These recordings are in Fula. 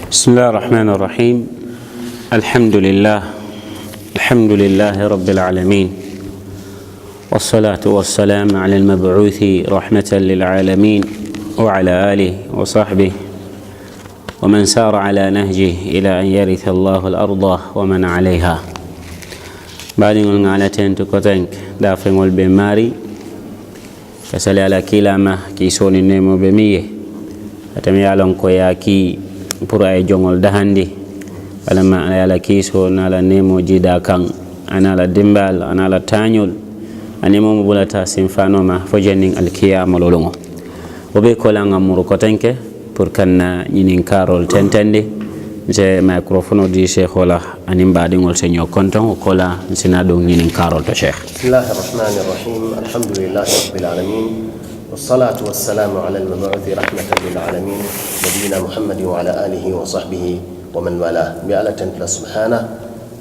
بسم الله الرحمن الرحيم. الحمد لله رب العالمين، والصلاة والسلام على المبعوث رحمة للعالمين وعلى آله وصحبه ومن سار على نهجه إلى أن يرث الله الأرض ومن عليها. بعد أن علتين تكتنك دافن والبماري كسالي على كلامة كيسون النمو بمية أتمي على كوياكي pour ay jongol dahandi wala ma ala kiso nala nemo jida kan anala dimbal anala tañol anemo bulata simfano ma fojening alkiyama lolongo obe kolanga muru kotenke pour kanna nyinin karol tentende je microphone di cheikh wala anim badingol senyo konton kola sina do nyinin karol to cheikh. Bismillahir rahmanir rahim. Alhamdulillahi rabbil alamin. والصلاة والسلام على المبعوث رحمة للعالمين نبينا محمد وعلى آله وصحبه ومن والاه بألا تنتلا سبحانه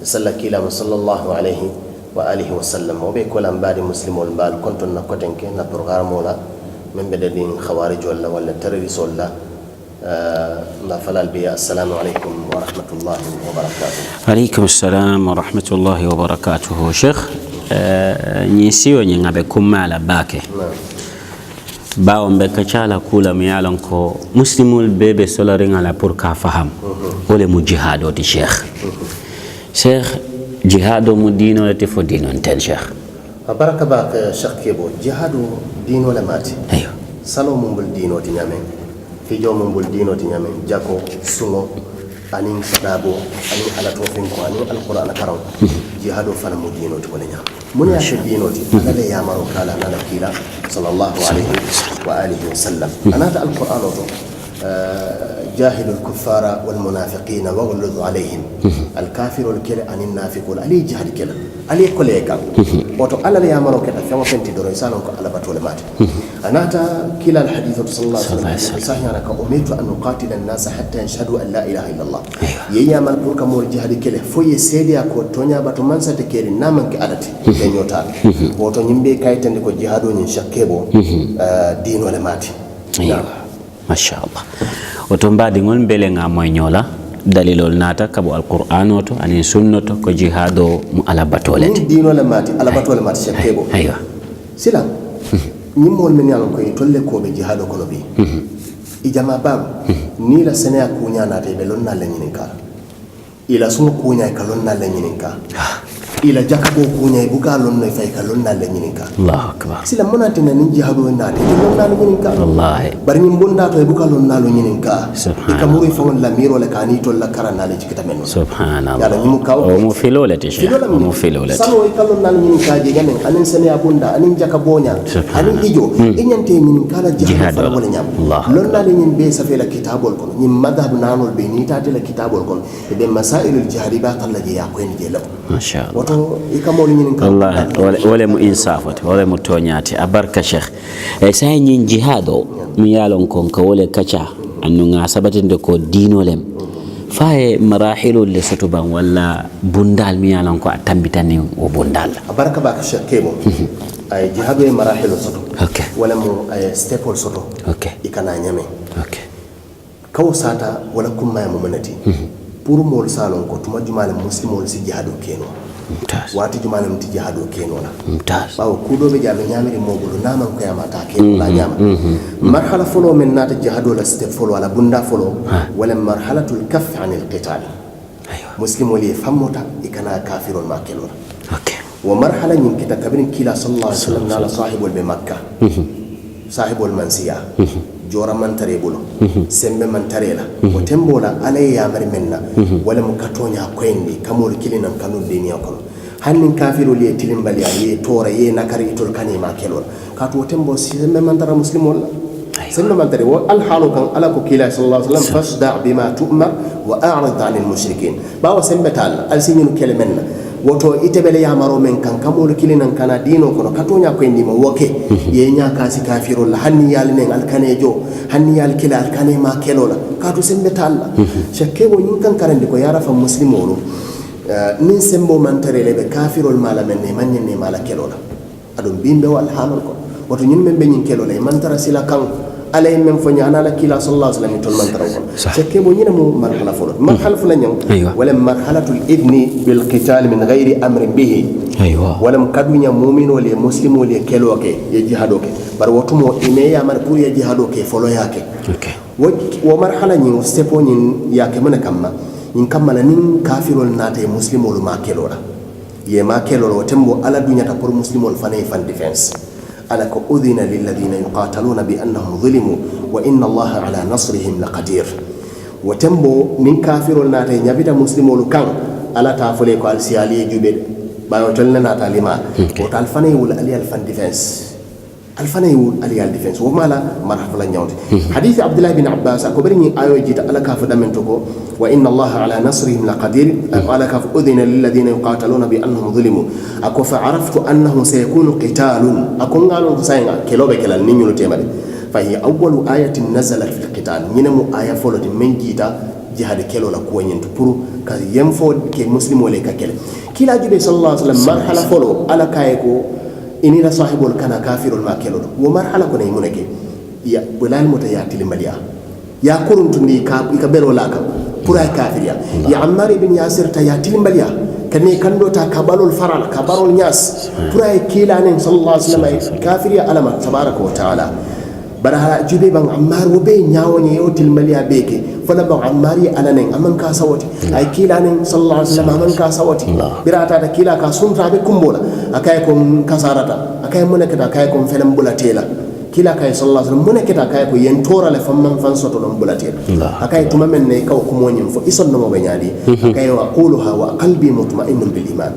سلك إلى صلى الله عليه وآله وسلم وبيكول أنباد مسلم والبال كنتم نقطنك نبرغام ولا من بددين خوارج ولا تريس ولا ما فلال بي. السلام عليكم ورحمة الله وبركاته. عليكم السلام ورحمة الله وبركاته. شيخ نيسيو نيغابكم مالا باكي باو مبكا چالا كولا ميالون كو مسلمول بيبي سولارين على pour ka faham wole mu jihado di cheikh jihado mu dino le tifo dino ntel cheikh baraka ba cheikh kebo jihado dino le mati ayo salo mu bul dino ti nyame fijo mu bul dino ti nyame jako sumo anin sadabo anin halato fin ko anin alquran karaw jihado fana mu dino ti wala nyam mun ya dino ti ala ya maro kala nana kila sallallahu alayhi wa alihi wa sallam anata alquran جاهد الكفار والمنافقين واغلظ عليهم الكافر الكل عن النافق علي جهاد كلا علي كل يكال وتو على يا مرو كده فما فهمت دور انسان على بتول مات اناتا كلا الحديث صلى الله عليه وسلم صحيح انا كأميت ان نقاتل الناس حتى يشهدوا ان لا اله الا الله يا من بور كمور جهاد كلا فوي سيدي اكو تونيا باتو منسا تكيري نامن كادتي نيوتا وتو نيمبي كايتن كو جهادو نين شكيبو دين ولا مات ما شاء الله. وتنبادي ngol bele nga moy nyola dalilol nata kabo alquran oto ani sunnato ko jihado mu ala batolete dino la mati ala batole mati shekebo aywa sila nyimol men yalon ko tolle ko be jihado ko bi ijama bab ni la sene akunya nata be lonna la nyininka ila sumo kunya ka lonna la nyininka ila jakabo kunya buka lonna fay ka lonna la nyininka Allahu akbar sila monate na ni jihado nata lonna la nyininka wallahi bari nyim bonda to buka lonna la nyininka ikamuri fawon la miro la kani to la karana la jikita men subhanallah yalla nyimu kaw o mo filolete cheikh o mo filolete salo e lonna la nyininka je gamen anin sene abunda anin jakabonya anin hijo inyante nyininka la jihado wala nyam lonna la nyin be safela kitabol ko nyim madhhab nanol be ni tate la kitabol ko be masailul jihadibat alla je yakwen je law ma sha Allah Allah wala mu insafati wala mu tonyati abarka sheikh sai nyin jihado mi yalon kon ko wala kacha annu nga sabatinde ko dinolem faye marahilu le sotuban wala bundal mi yalon ko tambitani o bundal abarka ba sheikh kebo ay jihado e marahilu soto okay wala mu ay stepol soto okay ikana nyame okay kaw sata wala kumma mu manati pour mol salon ko tuma jumal muslimol si jihado keno wati jumala mti jihadu keno la bawo kudo be jalo nyamiri mogulu nama ko yamata keno la nyama marhala folo min nata jihadu la step folo wala bunda folo wala marhalatul kaff an alqital muslim wali famota ikana kafirun ma kelo okay wa marhala min kita kabrin kila sallallahu alaihi wasallam ala sahibul bi makkah sahibul mansiya jora man tare bulo sembe man tare la o tembola alay ya mari menna wala mu katonya koyndi kamol kilinan kanu deniya ko hannin kafiru li tilimbali ye tora ye nakari itul kanima kelol kato tembo sembe man tara muslimol sembe man tare wa al halu kan ala ko kila sallallahu alaihi wasallam fasda bima tu'mar wa a'rid 'anil mushrikin bawo sembe tal al sinin kelemenna woto itebele ya maro men kan kamol kilinan kana dino kono katonya koyndi mo woke ye nya kasi kafirul hanni yal nen alkanejo hanni yal kila alkane ma kelola kato sembe talla shekke wo nyin kan karande ko yara fa muslimolu min sembo man tarele be kafirul mala men ne man ne mala kelola adum bimbe wal halol ko woto nyin men be nyin kelola man tara sila kan عليه من فنيانا لكلا صلى الله عليه وسلم تول من تروكم شكيبو نينا مو مرحله فلو مرحله فلان ولا مرحله الاذن بالقتال من غير امر به ايوه ولا مكدوnya mu'min wala muslim wala keloke ye jihadoke bar wotumo ine ya mar pour ye jihadoke folo yake okay wo marhala nyi stepo nyi yake mena kamma in kammala nin kafirol nate muslimol ma kelola ye ma kelola wotembo ala dunya ta pour muslimol fanay fan defense ala ko udhina lil ladina yuqataluna bi annahum zulimu wa inna allaha ala nasrihim laqadir wotembo nin kafirol nate nyabita muslimol kan ala ta fole ko al siyali jube bayo tolna nata lima o tal fanay wul ali al fan defense الفني على الديفنس ومالا مرحبا نيوت حديث عبد الله بن عباس اكبرني ايو جيت على كاف دمنتكو وان الله على نصرهم لقدير قال كاف اذن للذين يقاتلون بانهم ظلموا اكو فعرفت انه سيكون قتال اكو قالوا ساينا كيلوبه كلال نينو تيمال فهي اول ايه نزلت في القتال نينمو ايه فولد من جيتا جهاد كيلو لا كوين تبرو كا يمفو كي مسلم ولا كاكل كلا جبي صلى الله عليه وسلم مرحله فولو على كايكو إني صاحب الكنا كافر الماكلون ومرحلة كنا يمونك يا بلال متياتي لمليا يا كورن تندي كبروا لاك برا كافر يا عمار بن ياسر تياتي لمليا كني كندو تا كبارو الفرال كبارو الناس برا كيلان صلى الله عليه وسلم كافر يا علم تبارك وتعالى برا جبي بن عمار وبي نياوني يوتي المليا بيكي فلا بن عماري على نين أمن كاسوتي أي كيلان صلى الله عليه وسلم أمن كاسوتي برا تا كيلا كاسون تابي كمبولا أكايكم كسارتا أكاي منكتا أكايكم فلم بولاتيلا كلا كاي صلى الله عليه وسلم منكتا أكايكو ينتورا لفمن فانسوتو لم بولاتيلا أكاي تمامن نيكاو كمونيم فإصن نمو بنيادي أكاي وأقولها وقلبي مطمئن بالإيمان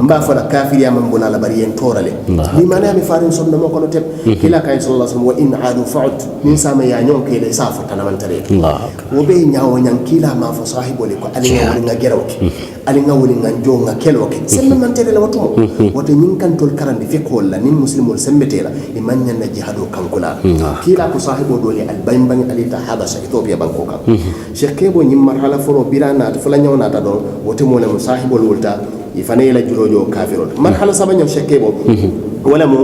مبا فلا كافر يا من بولا لبري ينتورا لي لما نامي فارن صن نمو كنو تب كلا كاي صلى الله عليه وسلم وإن عادوا فعد من سامي يعنيون كي ليسافر تنمان تريد وبي نياو نيان كلا ما فصاحب وليكو ألينا ولينا جيروك ألينا ولينا جونا كيلوك سمم من تريد لوتمو وتنين كان تول كران دي فيكول نين مسلم والسمتيلا إمان ينا جهادو كلا كلا كصاحبه دولي البين بني أليتا حبس إثيوبيا بانكوكا شيخ كيبو نيم مرحلة فرو بيرانا فلان يونا تدون وتمونا مصاحب الولتا يفني لا جلوجو كافرون مرحلة سبعة شيخ كيبو ولا مو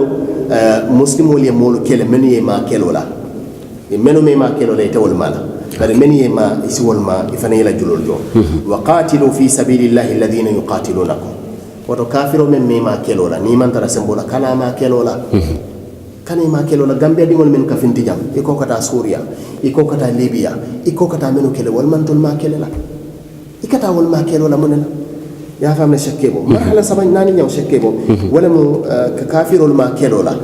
مسلم ولي مولو كلا مني ما كيلولا منو ما كيلولا يتول مالا بل مني ما يسول ما يفني لا جلوجو وقاتلوا في سبيل الله الذين يقاتلونكم وتكافروا من ما كيلولا نيمان ترى سمبولا كلا ما كيلولا kane ma kelo la gambia dingol men ka finti jam iko kata Suria iko kata Libya iko kata menu kele wal man tol ma kele la ikata wal ma kelo la monena ya famna shakkebo marhala saban nani nyaw shakkebo wala mu ka kafirul ma kelo la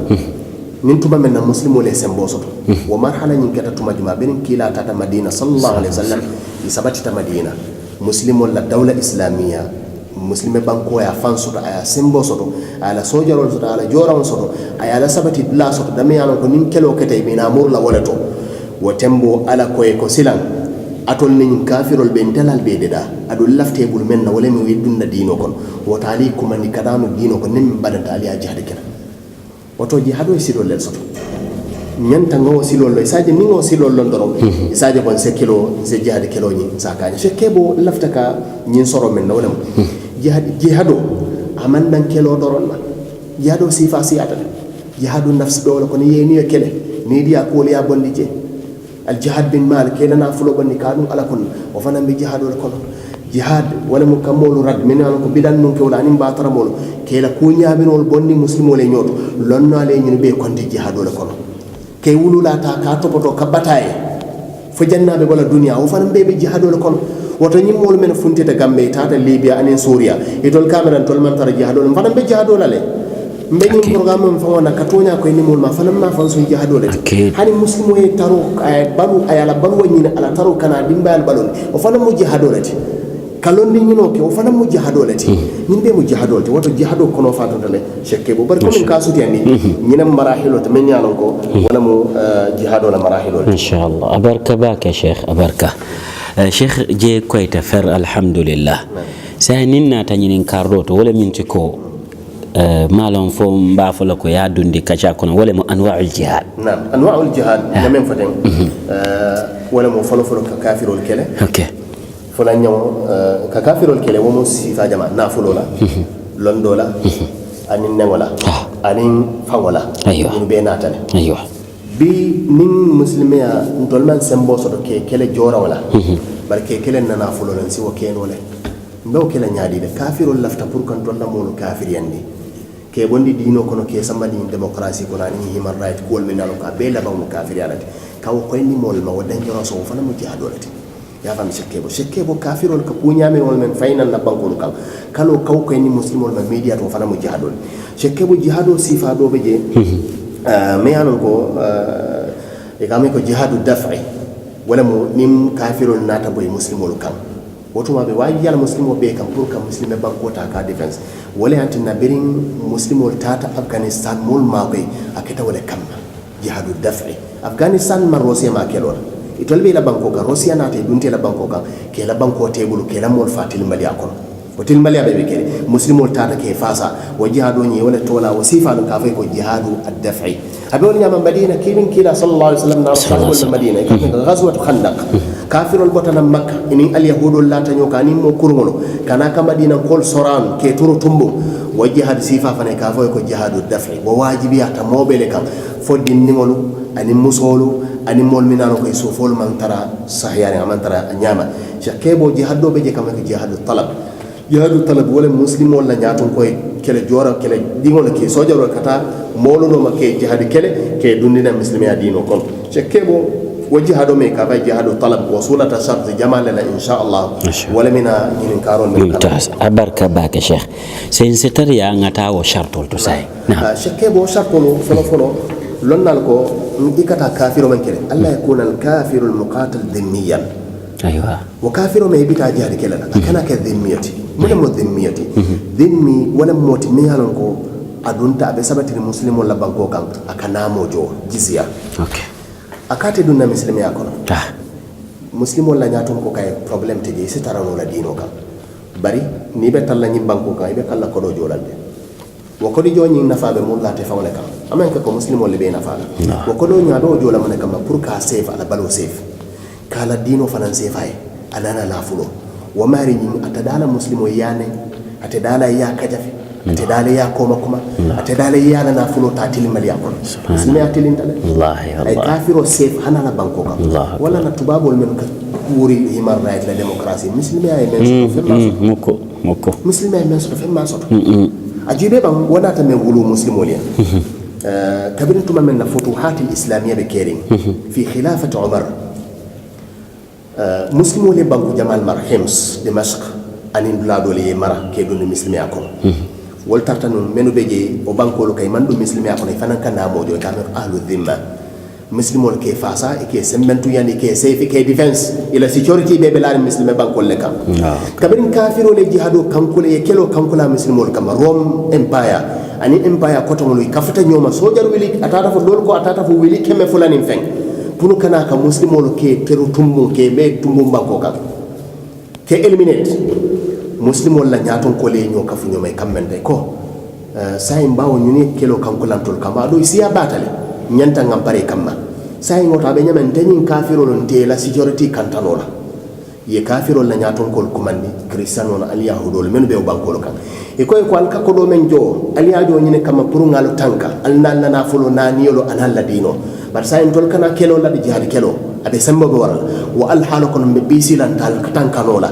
nin tuma men muslimo le sembo soto wa marhala nyin kata tuma juma benin kila tata Madina sallallahu alaihi wasallam isabati ta Madina muslimo la dawla islamiyya muslime banko ya fan soto aya sembo soto ala sojarol soto ala joran soto aya la sabati la soto dame yalon ko nim kelo kete mina mur la wala to wotembo ala koy ko silan atol nin kafirol be dalal be deda adu lafte bul men wala mi wedunna dino kon wotali kuma ni kadanu dino kon nim badanta ali jihad kena woto jihado sidol le soto nyanta ngo silol lo isaje ningo silol lo ndoro isaje bon se kilo se jihad kilo ni sakanya shekebo lafta ka nyin soro men wala jihado aman dan kelo doron ma jihado sifa siyata jihadu nafs do ko ni yeni kele ni dia ko ya bondi je al jihad bin mal kele na fulo bonni kanu ala kun o fana bi jihadu ko jihad wala mukammulu rad min ko bidan nun ko wala nim ba taramol kela ko nyaabinol bonni muslimo le nyoto lonno ale nyi be konti jihadu ko kay wulula ta ka topoto ka bataye fo jannabe wala dunya o fana be jihadu ko woto ñimmol men funtita gambe tata Libya anen Suria itol cameran tol man tara jihadol fana be jihadol ale mbe ñim programme am fawona katonya ko nimol ma fana ma fan so jihadol hani muslimo e taro ay balu ay ala balu wanyina ala taro kana dimbal balon o fana mo jihadol ati kalon ni ñino ke o fana mo jihadol ati ñimbe mo jihadol woto jihado kono fato dale shekke bo bar ko min ka suti andi ñina marahilo to men ñalon ko wala mo jihadol marahilo inshallah abarka baka sheikh abarka sheikh je koyta fer alhamdulillah saninna tanyinin kardoto wala mintiko malon fo mbafala ko ya dundi kacha kono wala mo anwa'ul jihad nam anwa'ul jihad ngamen faten wala mo folo ka kafirul kele okay fola nyaw ka kafirul kele wo mo sifa jama na folo la londola anin newola anin fawola aywa be natale aywa bi nin muslimeya ntolman sembo soto ke kele jora wala bar ke kele nana fulo lan si wo kenole ndo kele nyaadi de kafirul lafta pour kan tolla molu kafir yandi ke bondi dino kono ke sambani démocratie kono ni human right ko wol minalo ka be la ba mu kafir yalati kaw ko ni mol ma wadan jora so fana mu jihadolati ya fam shekkebo kafirol ka puñame wol men faynan na bankol kan kalo kaw ko ni muslimol ma media to fana mu jihadol shekkebo jihado sifa do be je me yanon ko e kam ko jihadu daf'i wala mo nim kafirol nata boy muslimol kan wotuma be waji yalla muslimo be kam pour kam muslime banko ta ka defense wala antina berin muslimol tata afghanistan mol ma koy aketa wala kam jihadu daf'i afghanistan ma rosia ma kelor itolbe la banko ka rosia na te dunte la banko ka ke la banko te bulu ke la mol fatil mali akon wotil mali abe ke muslimol tata ke fasa wa jihadu ni wala tola wasifa ka fay ko jihadu ad-daf'i abon nyama madina kilin kila sallallahu alaihi wasallam na rasul madina ghazwat khandaq kafirol botana makka ini al yahudul la tanyo kani mo kurngolo kana ka madina kol soran ke turu tumbu wa jihad sifa fane ka fay ko jihadu ad-daf'i wa wajibiyata mobele kam fodin nimolu ani musolu ani mol minano ko sufol man tara sahyani man tara nyama shakebo jihadu be je kam ko jihadu talab wala muslim wala nyaton koy kele jora kele dingol ke sojaro kata moluno make jihad kele ke dundina muslimiya dino kon shakebo wajihado me ka ba jihadu talab wasulata shart jamal la insha Allah wala mina yin karon min mumtaz abarka baka sheikh sen setar ya ngata wo shartol to sai na shakebo shartolo folo lonnal ko ikata kafiro man kele alla yakuna al kafiru al muqatil dhimmiyan aywa wa kafiru me bita jihad kele kana ka dhimmiyati mun dhimmiyati dhimmi wala moti me halon ko adunta be sabati muslimu la banko kan akana mojo jizya okay akate dunna muslimi yakono muslimu la nyaton ko kay problem teje sitarano la dino kan bari ni be talla nyi banko kan be kala ko do jolande wo ko di joni nafa be mun la te fawle kan amen ko muslimu le be nafa wo ko do nyaado jola man kam pour ka save ala balo save kala dino fanan save ay anana la fulo wa mari ni atadala muslimu yane atadala ya kajafi atadala ya koma atadala ya na fulo tatil mali yakon muslimi atilin tale wallahi ay kafiro save hanana banko kam wala na tubabol men ka wuri human right la democracy muslimi ay men moko muslimi ay men so fe ma so ajibe bam wala ta men wulu muslimoliya kabirtu man na futuhat al-islamiyya bi kerin fi khilafati umar muslimu le banku jamal marhims dimashq anin blado le mara ke don muslimi akon wol tartanu menu beje o banko lo kay mandu muslimi akon fanan kana mojo tamir ahlu dhimma muslimu ke fasa ke sembentu yani ke safe ke defense ila security be belal muslimi banko le kam kabirin kafiro le jihadu kankule ye kelo kankula muslimu kam Rome empire ani empire koto ngol kafata nyoma sojar wili atata fo dol ko atata fo wili kemme fulani feng punu kana ka muslimolu ke teru tumbu ke be tumbu banko kan ke eliminate muslimol la nyaton ko le nyo ka fu nyoma kamende ko sai mbawo nyuni kelo kan kulantol kama do siya batale nyanta ngam pare kamma sai ngota be nyamen tanin kafiro lon te la security kantanola ye kafiro la nyaton ko kumandi kristiano na al yahudo men be banko kan e ko an ka ko do men jo al yajo nyine kama puru ngalo tanka al nalla na fulo na niolo anal la dino bar sa en tol kana kelo la jihad kelo abe sembo be waral wa al halakun be bisilan tal katankanola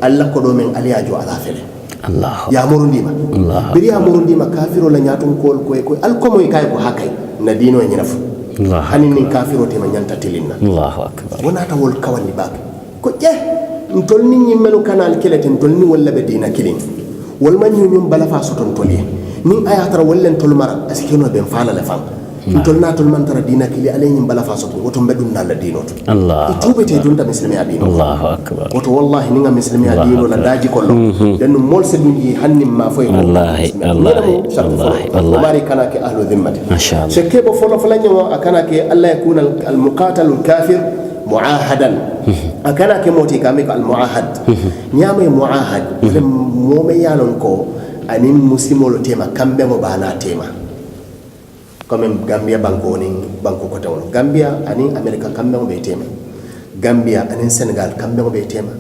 alla ko do men aliyajo ala fele allah ya murundima allah biri ya murundima kafiro la nyaton ko ko al ko moy kay ko hakay na dino en naf allah hanin nin kafiro te man nyanta tilinna allahu akbar wona ta wol kawani bak ko je ntol ni nyimelu kanal keleten tol ni walla be dina kilin wol man nyum bala fa soton toli ni ayatara wallen tol mara askeno ben fala la fam ntol natol man tara dina kili alayni bala fa soton woto bedun na la dino to allah itubete dunta muslimi adino allahu akbar woto wallahi ninga muslimi adino la daji kollo den mol se dunji hannim ma foy wallahi wallahi bari kana ke ahlu dhimmati masha allah shekebo folo folanyo akana ke alla yakuna al muqatal al kafir muahadan akana ke moti kame ko al muahad nyame muahad mo me yalon ko ani muslimolo tema kambe mo bana tema comme Gambia banko ni banko ko tawon Gambia ani America kambe mo be tema Gambia ani Senegal kambe mo be tema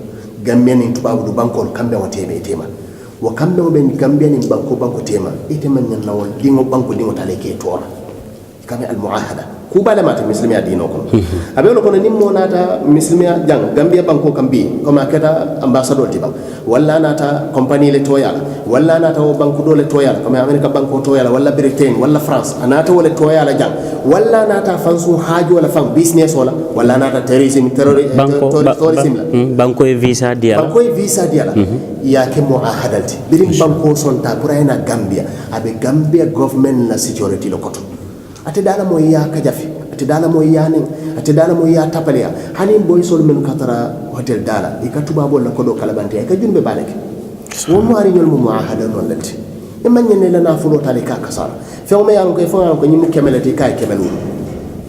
Gambia ni tubabu du banko kambe mo tema wo kambe mo be Gambia ni banko tema ite man nan lawol dingo banko dingo tale ke tora kame al muahada kubale mata muslimiya dino kono abe lo kono nimmo nata muslimiya jang gambia banko kambi ko ma keta ambassador ti bang walla nata compagnie le toyala walla nata o banko do le toyala ko america banko toyala walla britain walla france anata wala toyala jang walla nata fansu haaju wala fam business wala nata terrorism banko e visa diala ya ke muahadalti birim banko sonta kurayna gambia abe gambia government la security lo koto ate dala mo ya kajafi ate dala mo ya nin ate dala mo ya tapaliya hanin boy sol men katara hotel dala e katuba bol ko do kala bante e ka junbe balake wo mo ari nyol mo muahada non lati e manyene la na fulo tali ka kasara fe o me yan ko fo yan ko nyimu kemelati kay kemelu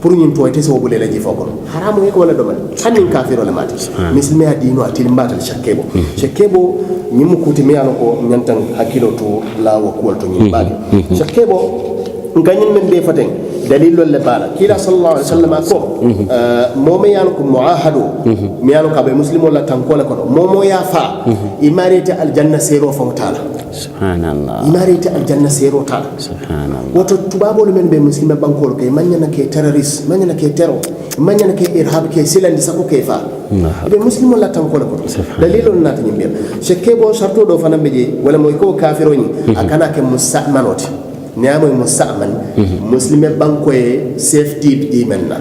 pour ñin toyte so bu lela ji foko haramu e ko wala do man hanin kafiro la mati muslimi adino atil mbatal shakebo nyimu kuti me yan ko nyantan hakilo to la wo ko to ñin baade shakebo ngañin men be faten dalil le bala kila sallallahu alaihi wasallam ko momo yan ko muahadu mi yan ko be muslimo la tanko la ko momo ya fa imarite aljanna sero fa taala subhanallah imarite aljanna sero taala subhanallah woto tubabo men be muslima bankol kay manyana ke terrorist manyana ke terror manyana ke irhab ke silandi sako ke fa be muslimo la tanko la ko dalilon nata nyimbe shekebo sharto do fana beje wala moy ko kafironi akana ke musamanoti niamoy musaman muslime banko e safety di menna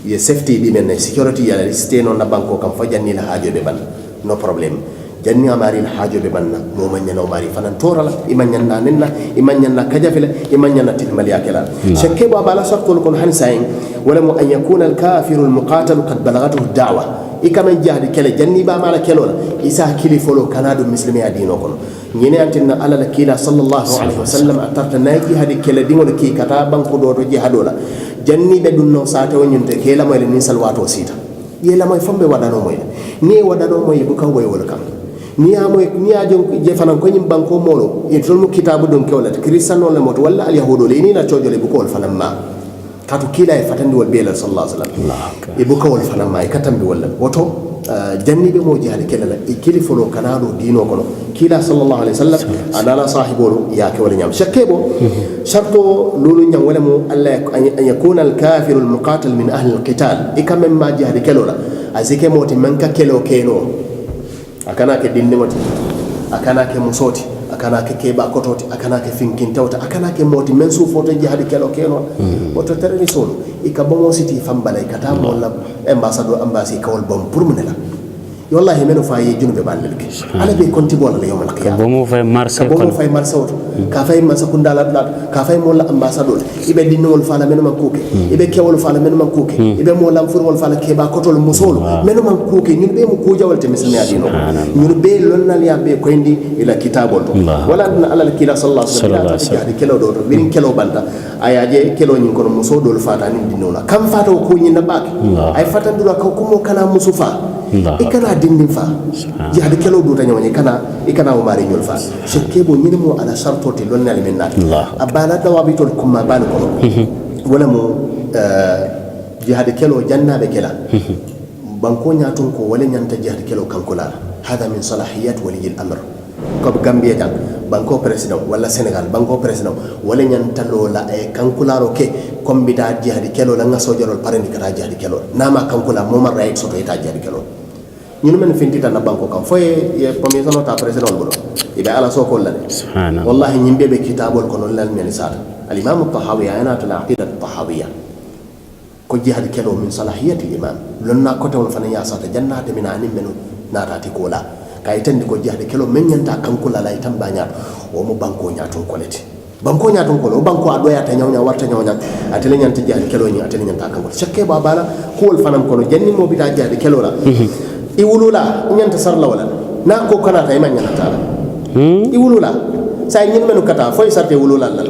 ye safety di menna security ya stay non na banko kam fajanni la hajo be ban no problem janni amari la hajo be banna mo man nyana mari fanan torala imanyanna nenna imanyanna kajafila imanyanna tilmali akela shakke ba bala saqul kun hansain wala mu an yakuna al kafiru al muqatal qad balagatu ad da'wa ikaman jahdi kele janni ba mala kelola isa kili folo kanadu muslimi adino kono ñene antinna ala la kila sallallahu alaihi wasallam atarta nayi hadi kele dingol ki kata banko do to jihadola janni be dunno sata wonyunte kela moy ni salwato sita yela moy fambe wadano moy ni wadano moy bu kaw boy wala kam ni amoy ni ajo je fanan ko nyim banko molo e tol mu kitabu don kewla kristano le moto wala al yahudo le ni na tojole bu ko fanan ma katu kila e fatandi wal bela sallallahu alaihi wasallam e bu ko fanan ma e katambi wala woto janni be mo jihad kelala e kili folo kanado dino kono kila sallallahu alaihi wasallam anala sahibolo ya ke wala nyam shakebo sharto lulu nyam wala mo alla an yakuna al kafiru al muqatal min ahli al qital ikam ma jihad kelola azike moti manka kelo keno akana ke dinni moti akana ke musoti akana ke keba kototi akana ke finkin tawta akana ke moti men su foto jihad kelo keno woto tere solo ikabomo siti fambala ikata mo la ambassador ambassy kawol bom pour munela wallahi meno fayi junube balilke ala be konti bola yawm al qiyamah bomo fay marché auto ka fay man sakunda la ka fay mo la ambassador ibe dinol fala meno man kuke ibe kewol fala meno man kuke ibe mo lam furwol fala keba kotol musolo meno man kuke ñun be mu ko jawal te mismi adino ñun be lonnal ya be ko indi ila kitabol to wala ala kila sallallahu alaihi wasallam kelo do bin kelo banta ayaje kelo ñin ko muso dol fata ni dinola kam fata ko ñin na bak ay fata dula ko mo kana musufa ikana dindin fa jihad kelo do tanyo ni kana ikana o mari nyol fa shekebo nyini mo ala sharto te lonna li minna abana dawabitol kuma ban ko wala mo jihad kelo janna be kela banko nyatun ko wala nyanta jihad kelo kankula hada min salahiyat wali al-amr ko gambia jang banko president wala senegal banko president wala nyanta lola e kankularo ke kombita jihad kelo la ngaso jorol pareni kata jihad kelo nama kankula mo mar right soto ita jihad kelo ñun men fintita na banko kam foye ye premier ta president bulo ibe ala soko la subhana wallahi ñimbe be kitabol kono lal men sata al imam at-tahawi ayana al aqida at-tahawiyya ko jihad kelo min salahiyati al imam lonna ko tawon fana ya sata jannati min anim menu natati ko la kay tandi ko jihad kelo men nyanta kankula la itam baña o mo banko nyaaton koleti banko nyaaton ko banko adoya ta nyawnya warta nyawnya atele nyanta jihad kelo ni atele nyanta kankula chakke babala ko wol fanam kono janni mo bita jihad kelo la iwulula nyanta sarla wala na ko kana tay man nyanta tala iwulula say nyin menu kata foy sarte wulula la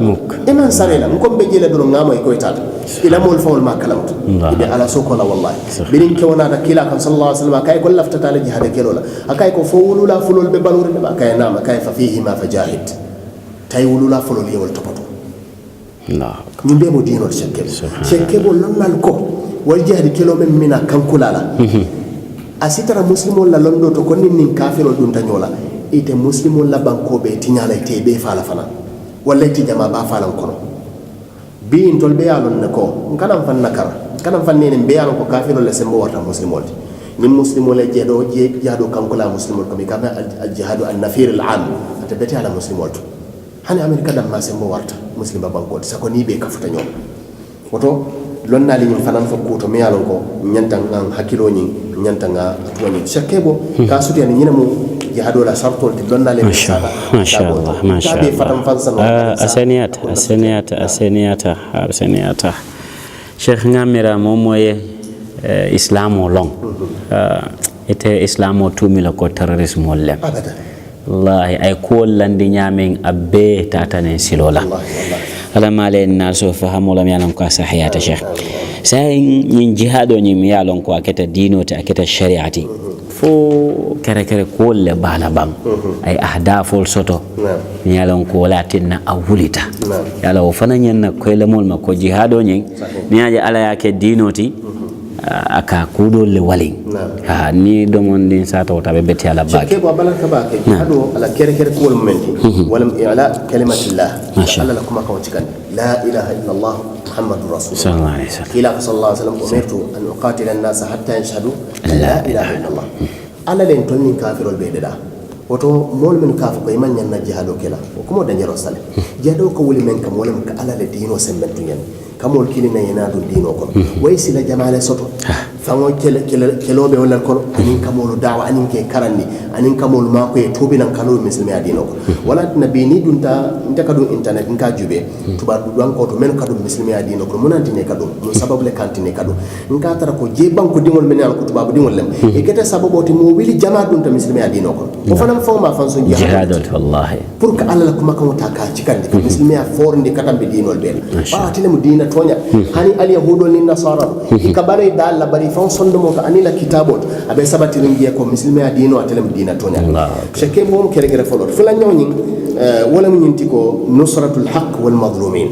iman sarela ngom be jele do ngamo ko tata ila mol fawol ma kalamtu ibe ala soko la wallahi birin ke wona da kila kan sallallahu alaihi wasallam kay ko lafta tala jihad kelola akay ko fo wulula fulol be balore ba kay nama kay fa fihi ma fajahid tay wulula fulol yewol topato la nyimbe mo dino shekkebo lonnal ko wal jihad kelo men mina kankulala asitara muslimol la londo to konni nin kafiro dun tanyola ite muslimol la banko be tinyala ite be fala fana walla ite jama ba fala kono bi intol be yalon ne ko kanam fan nakara kanam fan ne be yalon ko kafiro le sembo warta muslimol ni muslimol je jado kanko la muslimol ko mi kama al jihadu an nafir al am atabati ala muslimol hani amerika dam ma sembo warta muslima banko sako ni be kafuta ñom woto lonnali ñum fanan fo kuto mi yalon ko ñantan hakilo ñi ñantanga toni shakebo ka suti ani ñina mu jihadu la sartol de lonnali ma sha Allah ma sha Allah aseniyata Sheikh ngamira momoye islamo long ete islamo tumila ko terrorisme wolle wallahi ay ko landi nyamen abbe tatane silola ala male na so fahamola mi alam ko sahiyata Sheikh say ñin jihado ñi mi yalon ko aketa dino ta aketa shariati fo kere ko le bala bang ay ahdafol soto mi yalon ko latinna awulita yala o fana nyen ko le mol ma ko jihado ñi mi aje ala yake dino ti aka kudo le walin ha ni do mon din sa to tabe beti ala baki ke bo balaka ba ke hado ala kere ko momenti walam i'la kalimatillah alla lakum ka watikan la ilaha illa allah muhammadur rasulullah sallallahu alaihi wasallam ila sallallahu alaihi wasallam umirtu an uqatila an-nas hatta yashhadu la ilaha illa allah alla len to min kafirol be deda woto mol men kafu ko iman nyanna jihado kela ko mo dañero sale jihado ko wuli men kam wala ka ala le dino sembentu yen kamol kilina yenadu dino ko way sila jamale soto fango kelobe wala ko anin kamolu dawa anin ke karandi anin kamolu ma ko e tobinan kanu muslimi adino ko wala nabi ni dunta ndaka dum internet nka jube tuba du an ko to men kadu muslimi adino ko munanti ne kadu mo sababu le kantine kadu nka tara ko je banko dingol men al ko tuba bu dingol lem e kete sababu ti mo wili jama dunta muslimi adino ko o fanam fawma fanso jihadot wallahi pour que alla kuma kan ta ka cikandi muslimi a forndi katambe dinol be ba tele mu dina tonya hani al yahudo ni nasara ikabare dalla bari fon sondo mo anila kitabot abe sabati ringiye ko muslimi adino atelem dina tonya sheke mom kere gere folot fula nyawni wala mun yintiko nusratul haqq wal mazlumin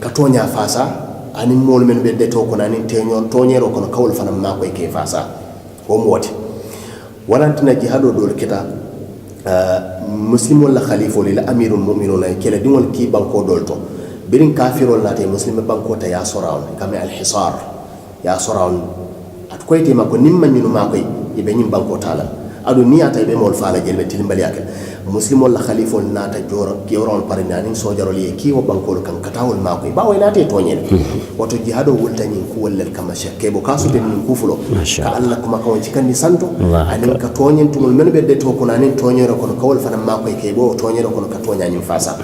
ka tonya fasa ani mol men be de to ko nani tenyon tonyero kono kawul fanam ma ko ke fasa o moti wala tana jihado dol kita muslimol la khalifo lil amirul mu'minuna kele dingol ki banko dolto birin kafirol nate muslime banko ta ya sorawn kame al hisar ya sorawn at koyti mako nimma nyunu makoy ibe nyim banko tala adu niyata ibe mol fala jelbe tilimbali yakal muslimol la khalifo nata joro kiwron parinani sojarol ye kiwo banko kan katawol makoy bawo nate tonyel wato jihado wultani ku wallal kama shakebo kasu den kufulo ka Allah kuma kawon cikan ni santo anin ka tonyen tumul men bedde to kuna nin tonyero kono kawol fana makoy kebo tonyero kono ka tonya nyim fasa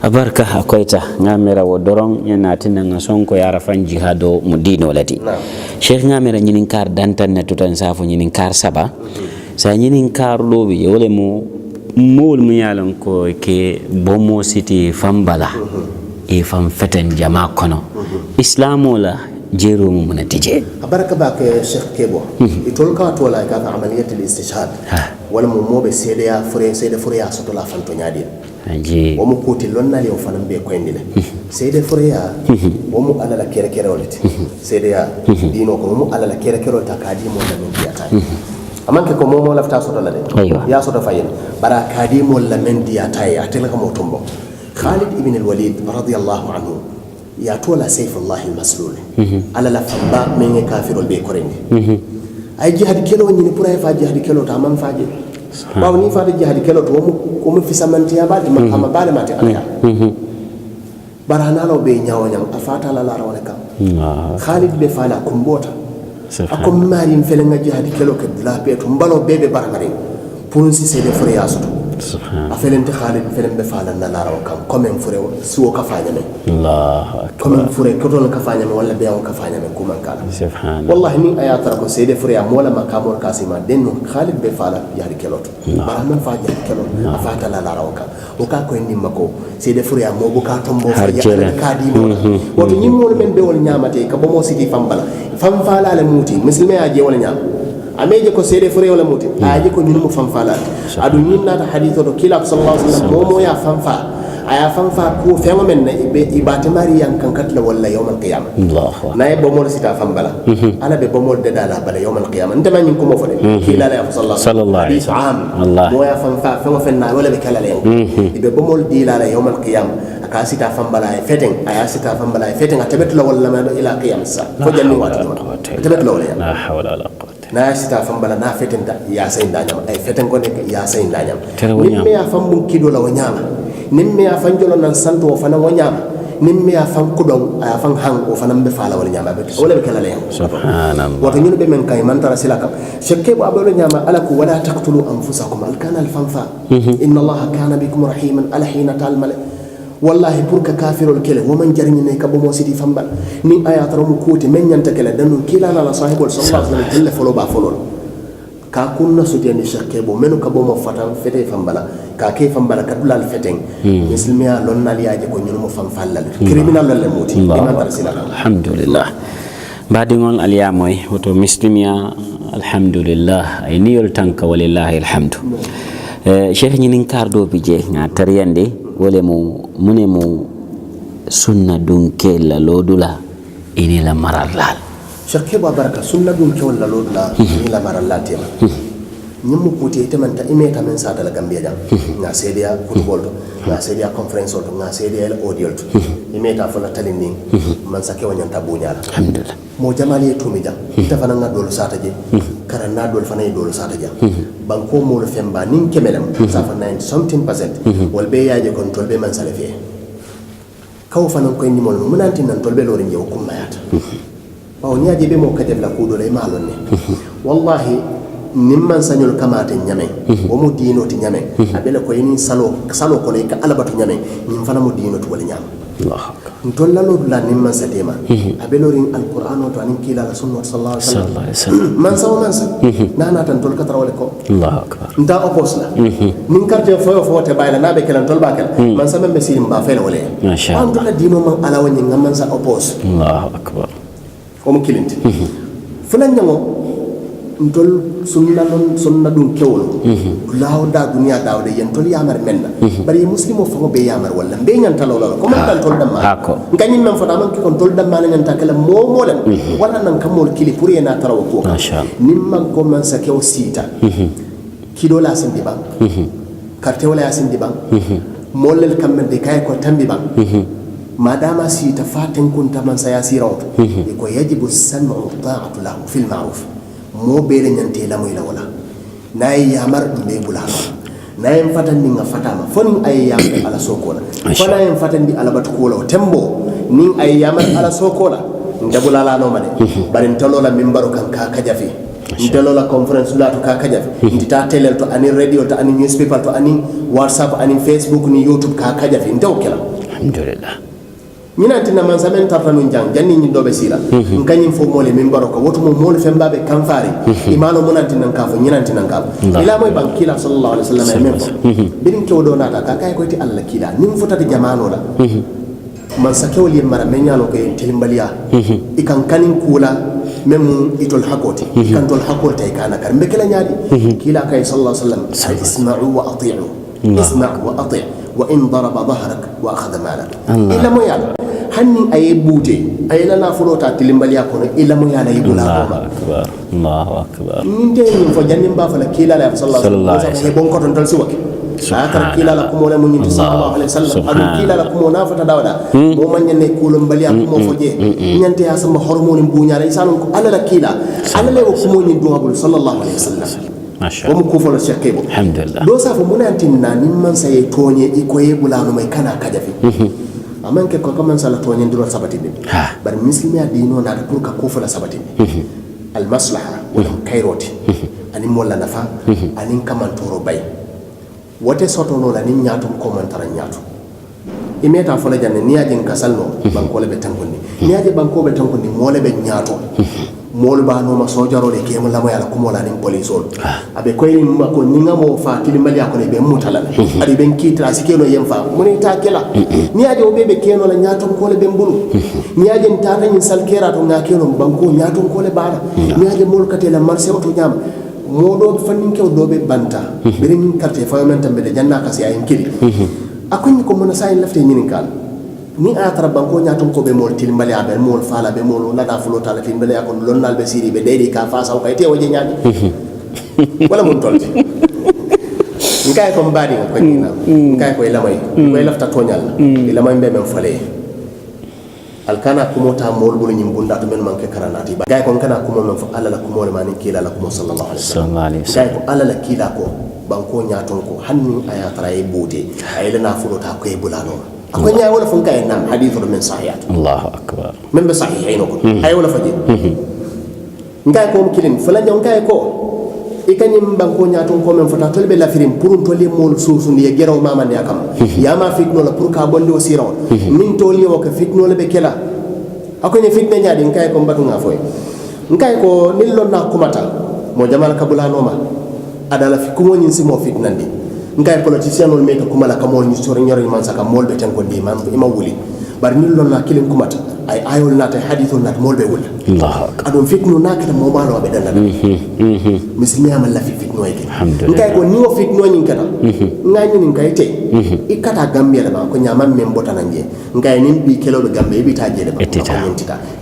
abarka akoita ngamera wo doron yana tinan sonko yara fan jihado mudino lati sheikh ngamera nyinin kar dantan na tutan safu nyinin kar saba sa nyinin kar lobi wole mo mol mu yalan ko ke bomo city fambala e fam feten jama kono islamo la jero mu munatije abaraka ba ke sheikh kebo itol ka to la ka amaliyat al istishhad wala mo mobe sede ya fure ya soto la fanto nyaadi aji wo mo kuti lonnali o fanam be ko endile sede fure ya wo mo ala la kere wolati sede ya dino ko mo ala la kere ta kadi mo la min diata amanke ko mo lafta soto la de ya soto fayen bara kadi mo la min diata ya telaka mo tombo Khalid ibn al-Walid radiyallahu anhu ya tola sayfullah al-maslul ala la famba men kafirul be korende ay jihad kelo ni pour ay fa jihad kelo ta man faje bawo ni fa jihad kelo to ko mo fi samanti ya badi ma ama bale mate ala barana lo be nyaawo nyam afata la rawale kam Khalid be fala kumbota akom mari mfele nga jihad kelo ke la peto mbalo bebe barangare pour si c'est des frères yasoto afelente Khalid felen be fala na la raw kam comme fure suwo ka fanya me Allah akbar comme fure ko don ka fanya me wala be on ka fanya me kuma kala subhanallah wallahi ni ayata ko c'est des frères mola makamor kasima denno Khalid be fala yari keloto bara man fa yari keloto afata la raw kam o ka ko ndi mako c'est des frères mo bu ka tombo fa yari ka di mo woto nyim mo men be wol nyamate ka bo mo siti fambala fam fala la muti muslime aje wala nyam ameje ko sede fure wala muti aje ko nyunu mo famfala adu nyinna ta haditho do kila sallallahu alaihi wasallam mo ya famfa aya fanfa ko fengo men ne ibate mari yang kan katla walla yawmal qiyamah Allahu na e bomol sita fambala ala be bomol de dala bala yawmal qiyamah ndama nyin ko mo fode kila la sallallahu alaihi wasallam Allah mo ya fanfa fengo fenna wala be kala le ibe bomol di la yawmal qiyamah aka sita fambala e feten aya sita fambala e feten atabet la walla ma ila qiyam sa ko janni wata atabet la wala la hawla wala quwwata na sita fambala na feten da ya sayin da nyam ay feten ko ne ya sayin da nyam nimme ya fambun kido la wanyama nimme ya fanjolo nan santo fana wanyama nimme ya fan kudon ya fan hang o fana be fala wala nyama be wala be kala le subhanallah wato nyunu be men kay man tara silaka shekke bo abolo nyama alaku wala taqtulu anfusakum al kana al fanfa inna allaha kana bikum rahiman ala hina talmal wallahi pour que kafirol kele woman jarni ne kabo mo sidi fambal ni ayataro mu kuti men nyanta kele danu kila la sahibul sallallahu alaihi wasallam folo ba folo ka kunna sudiyani shakke bo menu kabo mo fatan fete fambala ka ke fambala kadula al feten muslimiya lonnal yaaje ko nyunu mo famfallal criminal lalle moti iman tarsila alhamdulillah badingol aliya moy woto muslimiya alhamdulillah ay niyol tanka walillahi alhamdu cheikh nyinin kardo bije nga tariyande wole mune mo sunna dunke la lodula ini la marallal shakke ba baraka sunna dunke wala lodula ini la marallal tema nyimu kuti temanta imeta men sa dala gambia jam nga sedia football to nga sedia conference to nga sedia audio to imeta fala talini man sa kewa nyanta bunyala alhamdulillah mo jamali to mi jam tafana nga dolo sata je karana dolo fana dolo sata jam banko mo le femba nin kemelam sa fa 90% wal be yaaje control be man sala fe kaw fana ko ni mo munanti nan tolbe lori njew kumayata bawo nyaaje be mo kadef la ko dole malonne wallahi nimman sañol kamate ñame o mo diino ti ñame abele ko yini salo ko ne ka alabatu ñame nim fana mo diino to wala ñam Allah ntolla lo la nimman satema abele rin alquran to anin kila la sunnah sallallahu alaihi wasallam man sa nana tan tol katara wala ko Allahu akbar nta opos la nin carte fo te bayla nabe kelan tol bakel man sa membe sirim ba fela wala ma sha Allah to diino man ala woni ngam man sa opos Allahu akbar ko mo kilinti fulan ñamo ntol sunna dun kewlo law da dunya dawde yen tol yamar menna bari muslimo fango be yamar walla be nyanta lawla ko man tan tol damma ngani men fata man ko tol damma nyanta kala momolam wala nan kamol kili pour yena taraw ko nimma ko man sa kew sita kido la sindi ba carte wala ya sindi ba molel kambe de kay ko tambi ba madama sita faten kunta man sa yasirawto ko yajibu sam'u ta'atu lahu fil ma'ruf mo bele nyante la moy la wala nay yamar be bulano nay fatan ni nga fatama fon ay yamar ala sokola fona en fatan di ala batu ko tembo ni ay yamar ala sokola ndabula la no mane barin talola mimbaro kan ka kajafi ndalola conference la to ka kajafi ndita telel to ani radio to ani newspaper to ani whatsapp ani facebook ni youtube ka kajafi ndawkela alhamdulillah minantina man samen tartanu janni ni dobe sila ngani fo mole min baroko woto mo mole fembabe kamfari imano munantina kafo nyinantina kafo ila moy bankila sallallahu alaihi wasallam men fo bidin kewdo nata ka kay ko ti alla kila nim fotati jamano la man sakewli mara menyano ko tilimbaliya ikan kanin kula mem itol hakoti kan tol hakoti kana kar mbekela nyaadi kila kay sallallahu alaihi wasallam isma'u wa ati'u isma' wa ati' wa in daraba dhahrak wa akhadha malak ila mo yalla hanni ay bute ay la fulota tilimbaliya kono ila mo yalla yibula ko Allahu akbar ninte ni fo jannim ba fala kila la sallallahu alaihi wasallam bon ko ton dal siwake akar kila la ko mo le mo ni sallallahu alaihi wasallam adu kila la ko mo na fata dawda mo man nyane kulum baliya ko mo foje nyante ya sama hormone buñara isanon ko ala la kila ala le ko mo ni duwabul sallallahu alaihi wasallam masha Allah ko fo la shekebo alhamdulillah do sa fo munantinna nimman saye tonye iko yebulano may kana kajafi amanke ko kaman sala tonye ndiro sabatinde bar muslimiya dino na da pour ka ko fo la sabatinde al maslaha wala kayroti ani molla nafa ani kaman toro bay wote soto no la ni nyaato ko man tara nyaato imeta fo la janne niaje kasalno banko le be tangundi niaje banko be tangundi mole be nyaato mol ba no ma sojaro de kemo la mo yala ko mola ni police ol abe ko ni ma ko ni ngamo fa tilimbali akone be mutala adi ben kitra sikelo yem fa moni ta kela ni aje o bebe keno la nyaato ko le be mbulu ni aje ntata ni salkera to ngakelo banko nyaato ko le bana ni aje mol kate la marché to nyam modo fannin kew do be banta berin carte fa men tambe de janna kasi ay kili akon ko mona sayin lafte ñinin kan ni atara banko ñatum ko be mol tilmbali abe mol fala be mol la da fulo tala tilmbali akon lonnal be siri be dedi ka fa saw kay te waje ñaani wala mun tolti ngay ko mbadi ko ni na ngay ko lamay ko lafta toñal lamay be men fale alkana kumota mol bulu nyim bunda to men manke karanati ba gay ko kana kumo men fa alla la kumo le mani kila la kumo sallallahu alaihi wasallam gay ko alla la kila ko banko ñaton ko hanni aya tara e bote ay la na fulo ta ko e bulano akoy nya wala fun kay nam hadithu min sahihat Allahu akbar min bi sahihayn ko ay wala faji ngay ko kilin fala ñaw ngay ko e kanyim banko ñaton ko men fata tolbe la firim pour tolé mol susu ni geraw mama ne akam yama fitno la pour ka bondi o siron min toli o ka fitno la be kela akoy ne fitne ñadi ngay ko mbatu nga foy ngay ko nil lon na kumata mo jamal kabula noma adala fi kumo ñin si mo fitnandi ngay politicien ol meka kuma la kamol ni sori ñoro man saka mol be tan ko di man ima wuli bar ni lon na kilin kumata ay ayol na tay hadithul nat mol be wul Allah adon fitnu nakata mo balo be danda muslimi amal la fi fitno yake ngay ko ni wo fitno ñin kata ngay ñin ngay te ikata gambia da ko ñamam mem botananje ngay nin bi kelo be gambia bi taje de ba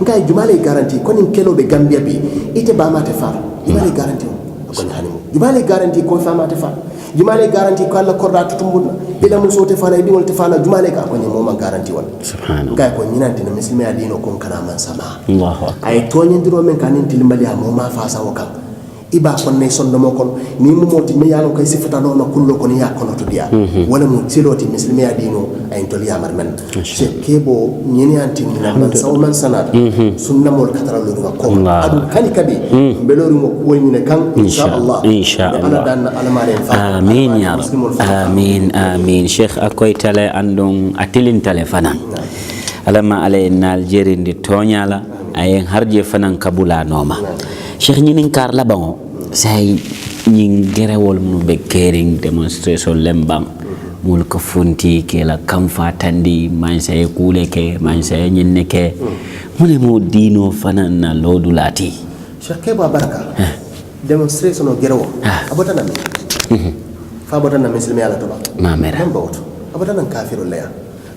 ngay jumale garanti ko nin kelo be gambia bi ite ba ma te fa jumale garanti ko hani jumale garanti ko fa ma te fa jumale garanti ko alla korda tutumbuna ila muso te fana di wol te fana jumale ka ko ni mo ma garanti wal subhanallah kay ko nyinanti na muslimi adino ko kana man sama Allahu akbar ay to nyindiro men kanin tilmbali mo ma fa sa wakam iba ko ne sonno mo kon ni mo moti me yalo kay sifata no ma kullo ko ni yakono to dia wala mo siloti muslimi adino ay to liya mar men se kebo nyini anti na man saw man sanat sunna mol katara lu ko adu hani kabi belori mo ko nyine kan inshallah amin ya rab amin amin sheikh akoy tale andon atilin tale fanan alama ale nal jerindi tonyala ayen harje fanan kabula noma sheikh ñinin kar la bango say ñing gerewol mu be kering demonstration lembam mul ko funti ke la kam fatandi man say kule ke man say ñinne ke mune mo dino fanan na lodulati sheikh ke baraka demonstration o gerewo abotana fa abotana muslimi ala toba ma mera mbawto abotana kafirul la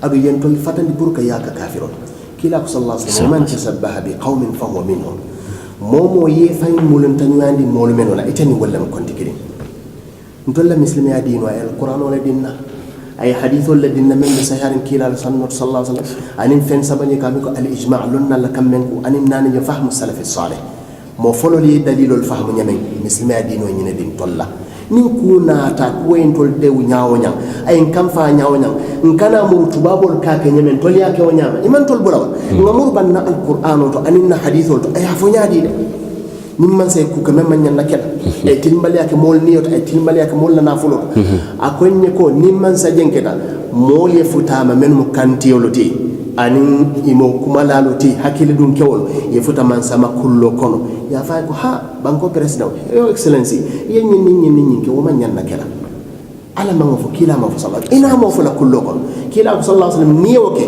adu yentol fatandi burka yaka kafirul kila sallallahu alaihi wasallam man tasabbaha bi qaumin fa huwa minhum momo ye fay mulun tanyandi molu men wala itani wala mo konti kiri ndolla muslimi adino ay alquran wala dinna ay hadithul ladinna men saharin kila sallallahu alaihi wasallam anin fen sabani kamiko al ijma' lunna la kammen ko anin nani yo fahmu salaf salih mo fololi dalilul fahmu nyamen muslimi adino nyine din tolla nin kuna ta kuwen tol dew nyaawo nyang ay kam fa nyaawo nyang nkana mur tubabol ka ke nyemen tol ya ke wonyama iman tol burawa ngamur banna alquran to aninna hadithol to ay fo nyaadi de nim man say ku ka memma nyan nakela ay tilmbali ya ke mol niyot ay tilmbali ya ke mol na fulo akonye ko nim man sa jenketa mol ye futama men mu kantiyoloti anin imo kumalaloti hakili dun kewol ye futa man sama kullo kono ya fay ko ha banko president yo excellency yen nyin ke wo man nyan nakela ala ma fo kila ma fo sallallahu ina ma fo la kullo kono kila sallallahu alaihi wasallam niyoke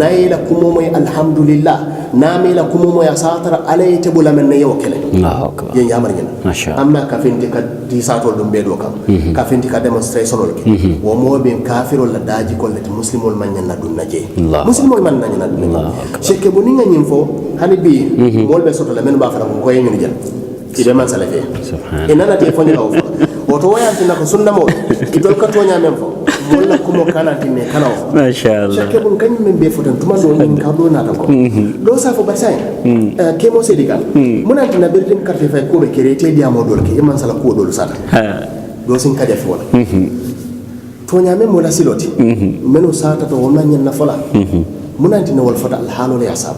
nayla kumo moy alhamdulillah namila kumo moy asatara alayte bulamen ne yokele Allahu akbar yen yamar ngena amma ka finti ka di satol dum bedo kam ka finti ka demonstration olke wo mo be kafirol la daji ko lati muslimol man nyanna dun naje muslimol man nyanna dun shekke bo ninga nyim fo hani bi mol be soto la men ba fara ko yen ni jel ide man salafe subhanallah inana te fonni law woto wayanti nako sunna mo idol ka tonya men fo molla kumo kana tinne kana o ma sha Allah shekke bon kany men be fotan tuma do min ka do na ta ko do sa fo basay ke mo sedika munanti na berdim carte fay ko be kerete diamo dol ke man sala ko dol sata do sin ka def wala tonya men mo la siloti meno sata to wonna nyen na fola munanti na wal fota al halu ya sab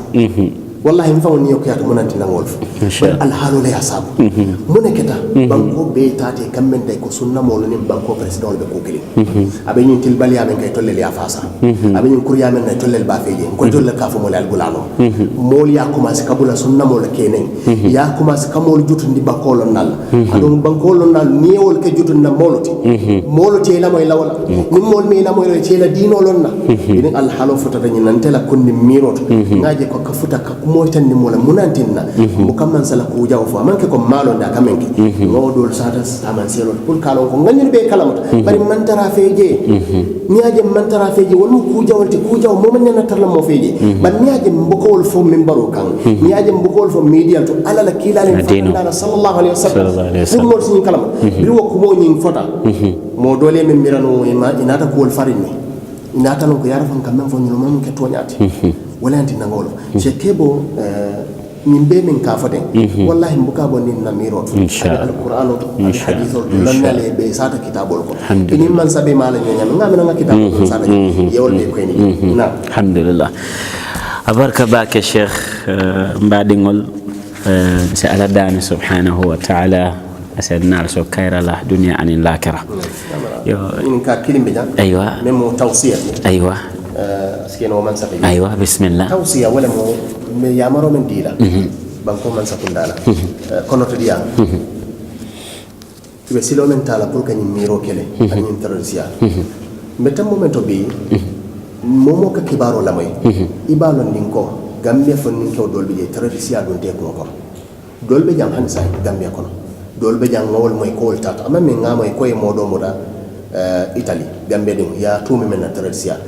wallahi mfa woni yokkata munanti na wolf al halu la yasab muneketa banko be tate kammen day ko sunna mo lonim banko president be ko kili abe nyin til bali amen kay tollel ya fasa abe nyin kurya men nay tollel ba feje ko tollel ka fo mo al gulano mol ya commencé kabula sunna mo la kenen ya commencé kamol jutundi banko lon nal adon banko lon nal niwol ke jutunda moloti la moy lawla nim mol mi la moy ci la dino lon na idin al halu futa tan nan tela kunni miroto ngaje ko ka futa ka kumo tan ni mola munantinna mo kamman sala ku jaw fo manke ko malo nda kamenke ngawdol sata taman selo pour kalon ko ngani be kalamata bari man tara feje ni aje man tara feje wol mu ku jawalti ku jaw mo man nyana tarla mo feje ban ni aje mbokol fo min baro kan ni aje mbokol fo media to alala kilalen fa sallallahu alaihi wasallam mo sin kalama bi wo kumo nyin fota mo dole min mirano inata ko wol farini inata non ko yara fan kam men fo nyino mom ke toñati wala anti nangolo shekebo nimbe min ka foden wallahi mbuka bonni na miro alquran al hadith lan nale be sata kitabol ko ini man sabe mala nyonya ngamina nga kitabol sata yewol be ko ni na alhamdulillah abarka baka sheikh mbadingol sa ala dani subhanahu wa ta'ala asadna so kayra la dunya anin lakira yo in ka kilimbe jam aywa memo tawsiya aywa سكينو من سقي أيوة بسم الله توصية ولا مو يامرو من ديلا بانكو من سكون دالا كونو تديا تبسيلو من تالا بول كاني ميرو كله أني انترسيا متى مومنتو بي مومو ككبارو لامي إبالو نينكو غامبيا فنينكو دول بيجي ترسيا دون تيكو كو دول بيجام هنساي غامبيا كونو دول بيجام نقول موي كول تات أما من غامو يكوي مودو مودا إيطالي غامبيا دين يا تومي من ترسيا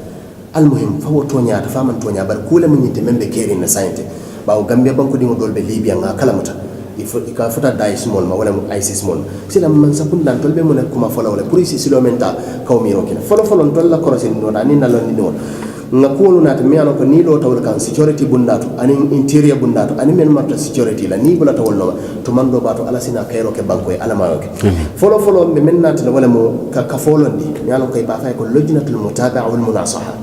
المهم فهو تونيا تفهم تونيا بل كل من يتمم بكيرين نساينت باو غامبيا بانكو دي دول بليبيا nga kalamata ka fota daesh mol ma wala isis mol sila man sakun dan tolbe mon kuma fola wala pour isi silo menta kawmiro kina folo tol la korosin no dani na lon ni nga kuulu nata mi ano ko ni do tawol kan security bundatu ani interior bundatu ani men marta security la ni bula tawol no to man do bato ala sina kayro ke banko e ala mayo ke folo be men nata wala mo ka folondi mi ano ko ba fay ko lojnatul mutaba'a wal munasaha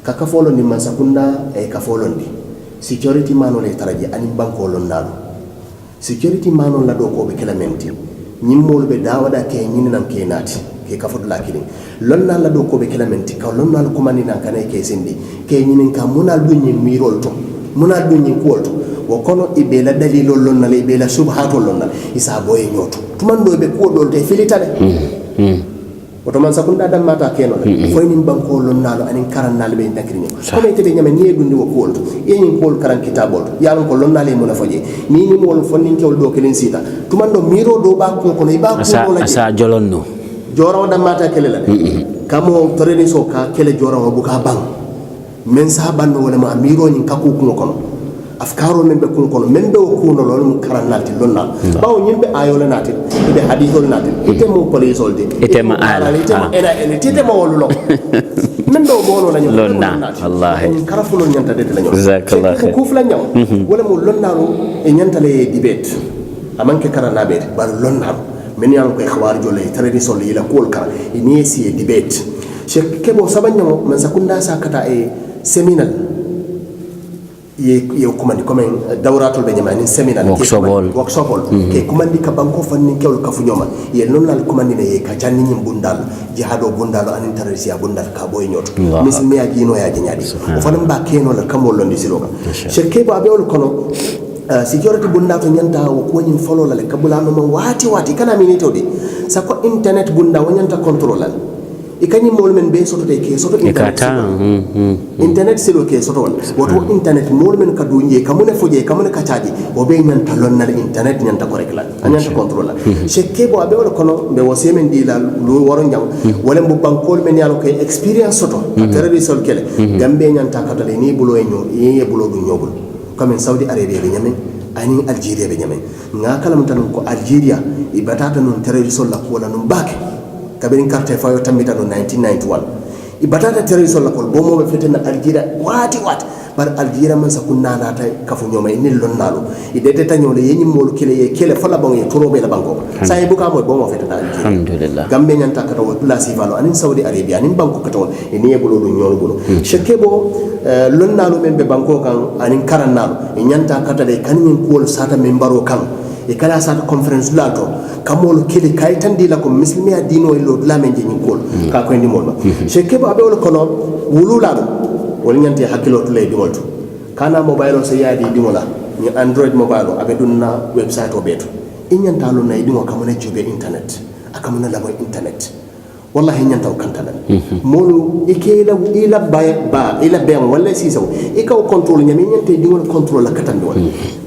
ka folondi man sakunda e ka folondi security mano le taraji ani banko lon nalu security mano la do ko be kelamenti nyimmol be dawada ke nyinam ke nati ke ka fodla kini lonna la do ko be kelamenti ka lonna la komani nan kanay ke sindi ke nyinin ka munal dunyi mirol to munal dunyi kolto wo kono ibe la dalilol lonna le be la subhatul lonna isa boye nyoto tumando be ko dol te filitale oto man sakunda dam mata keno la foy nim banko lonna lo anin karan nal be nakrini ko me tebe nyame ni dundi wo kolto e nyin kol karan kitabol yalon ko lonna le mona faje ni ni mol fonnin kewol do kelen sita tumando miro do ba ko no iba ko la asa jolonno joro dam mata kele la kamo toreni so ka kele joro bu ka bang men sa banno wala ma miro nyin kakku ko kono afkaro men be kun kono men be ko no lon karan nalti lonna bawo nyimbe ayola nati be hadithol nati ite mo police olde ite ma ala ite ma era ene ite ma wolulo men do bono la nyom lonna wallahi karafulo nyanta de la nyom jazakallah khair ko fula nyam wala mo lonna ro e nyanta le debate amanke karana be bar lonna men yalla ko khawar jole tare sol ila kol kara ni si debate che kebo sabanyamo man sakunda sakata e seminal ye kumandi comme dawratul be nyamani seminal workshop ke kumandi ka banko fanni kewul kafu nyoma ye non la kumandi ne ye ka janni nyim bundal jihado bundal anin tarisiya bundal ka boy nyoto mismi ya jino ya janyadi o fanam ba keno la kamol londi siloga shirke ba bewol kono security bundato nyanta wo ko nyim follow la kabula no wati kana minito de sako internet bunda wonyanta control ikani mol men be soto de ke soto internet silo ke soto woto internet mol men ka dunje kamune foje kamune ka caji o be nyanta lonnal internet nyanta ko rekla nyanta control shekke bo abe wala kono be wose men dila lu woro nyam wala mbo bankol men yalo ke experience soto terre sol kele gambe nyanta ka dale ni bulo e nyo e bulo du nyobul comme Saudi Arabia be nyame ani Algeria be nyame ngakala mutan ko Algeria ibatata non terre sol la ko la non bake kabirin carte fayo tambita no 1991 ibatata terrorisol la kol bomo be fetena Algeria wati bar Algeria man sakunna nata kafu nyoma ni lonnalo idete tanyole yenyi mol kele fala bango ye torobe la bango sai buka mo bomo fetena Algeria alhamdulillah gambe nyanta kata wo place valo anin Saudi Arabia anin banko kata won eni e bulo do nyolo bulo shekebo lonnalo membe banko kan anin karannalo e nyanta kata de kanin kol sata membaro kan e kala sa conference lato kamol kili kay tandi la ko muslimiya dino ilo la men jeni kol ka ko ndi molma sheke ba be wol kono wulula do wol nyanti hakilo to lay dimolto kana mobile so yaadi dimola ni android mobile abe dunna website o beto inyanta lo nay dimo kamone jobe internet akamona la internet wallahi nyanta o kantana molu ikela ila ben walla sisaw ikaw control nyami nyante di won control la katande wala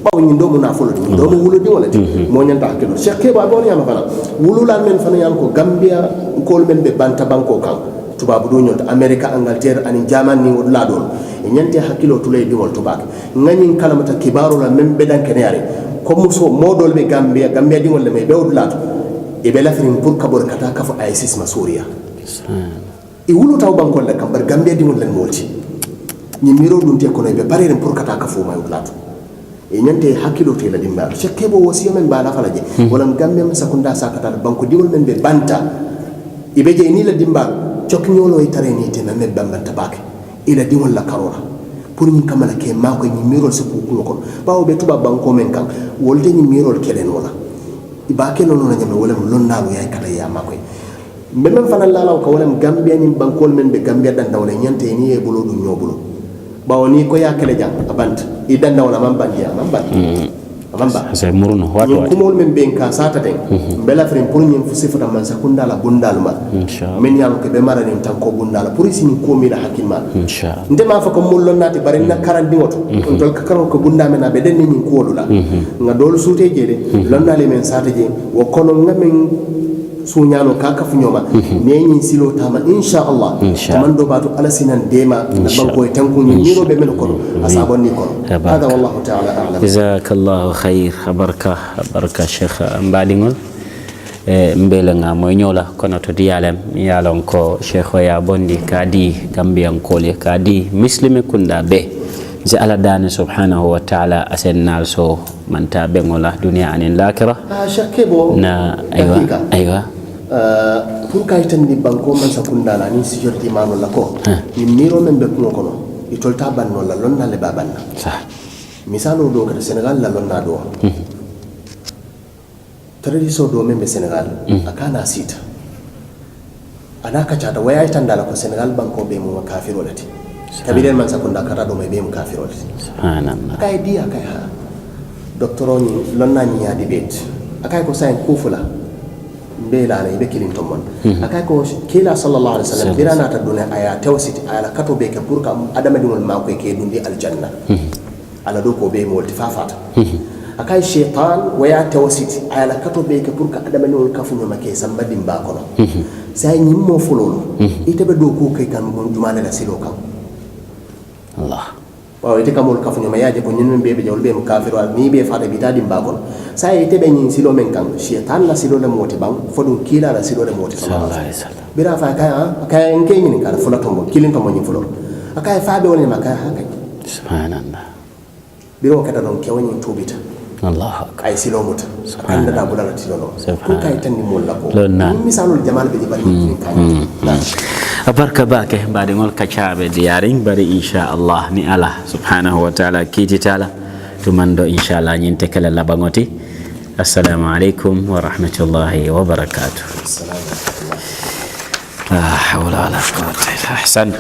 bawo nyi do mo na folo do mo wulo di wala mo nyanta hakilo cheikh ke ba bon yama fana wulula men fana yan ko gambia ko men be banta banko kan tubabu do nyota america angleterre ani germany ni wala do e nyante hakilo tulay di wol tubak ngani kalamata kibaru la men be dan kenare ko muso modol be gambia di wala me be wudulato e be lafirin pour kabor kata kafu ISIS ma Suria e wulu taw bankol la kambar gambia di won lan molti ni miro dum te ko no be parere pour kata kafu ma wulato e nyante hakilo te la dimba chekke bo wasiyo men bala falaje wala gambia ma sakunda sakata banko di wol men be banta e be je ni la dimba chok nyolo e tare ni te men bambanta bake ila di won la karora pour ni kamala ke ma ko ni miro se ko ko bawo be tuba banko men kan wolde ni miro kelen wala ibake non na nyame wala lon nalu yaay kata ya makoy memem fana lalaw ka wala gambia ni bankol men be gambia dan dawle nyante ni e bolo dum nyobulo bawo ni ko yakale jang abant i dan dawla mambandi amamba c'est murno wato ko mol men be ka sata den bela frem pour nyim fu sifata man sakunda la bundal ma inshallah men yalo ke be marani tan ko bundala pour sini ko mi la hakima inshallah ndema fa ko mol lon nati bare na karandi woto on tol ka karon ko bunda men be den ni ko lula nga dol sute jede lon nale men sata je wo kono ngamen suñano ka kafu ñoma neñi silo tama inshallah tamando batu ala sinan dema na banko tanku ni miro be men kono asabon ni kono hada wallahu ta'ala a'lam jazakallahu khair baraka sheikh ambalingol mbelenga moy ñola kono to diyalem yalon ko sheikh ya bondi kadi gambian kole kadi muslime kunda be je ala dane subhanahu wa ta'ala asennal so manta be ngola dunya anin lakira shakebo na aywa pour kaytan ni banko man sakunda la ni security mano la ko ni miro men be ko kono itolta banno la lonna le babanna sa misalo do ka Senegal la lonna do tradiso do men be Senegal akana sita anaka chata waya itandala ko Senegal banko be mo kafiro lati kabilen man sakunda kata do me be mo kafiro lati subhanallah kay dia kay ha doctoroni lonna ni ya debate akay ko sain kufula mbela na ibe kilin tomon akay ko kila sallallahu alaihi wasallam birana ta duna aya tawsit ala kato be ke pour ka adama dingol ma ko ke dundi aljanna ala do ko be mo tifafata akay shaytan waya tawsit ala kato be ke pour ka adama dingol kafu no make samba dimba kono say nyimmo fulolo ite be do ko kay kan mo jumana la silo kan Allah waaw ite kamol kafu nyoma yaaje ko ñun be jawol be mo kafiru ni be fata bi tadi mbakon sa ite be ñin silo men kan shaytan la silo le moti bang fodum kila la silo le moti sallallahu alaihi wasallam bira fa kay en kay ñin kala fula tombo kilin tombo ñin fulo akay fa be woni makay ha kay subhanallah biro kata don kewani tubita Allah ay silo mota anda da bulala tilo no ko kay tan ni mol la ko misalul jamal be bari kan abarka bake bade ngol kacabe diaring bari inshallah ni Allah subhanahu wa ta'ala kiti ta'ala tumando inshallah nyinte kala labangoti assalamu alaikum wa rahmatullahi wa barakatuh assalamu alaikum la hawla wala quwwata illa billah ahsant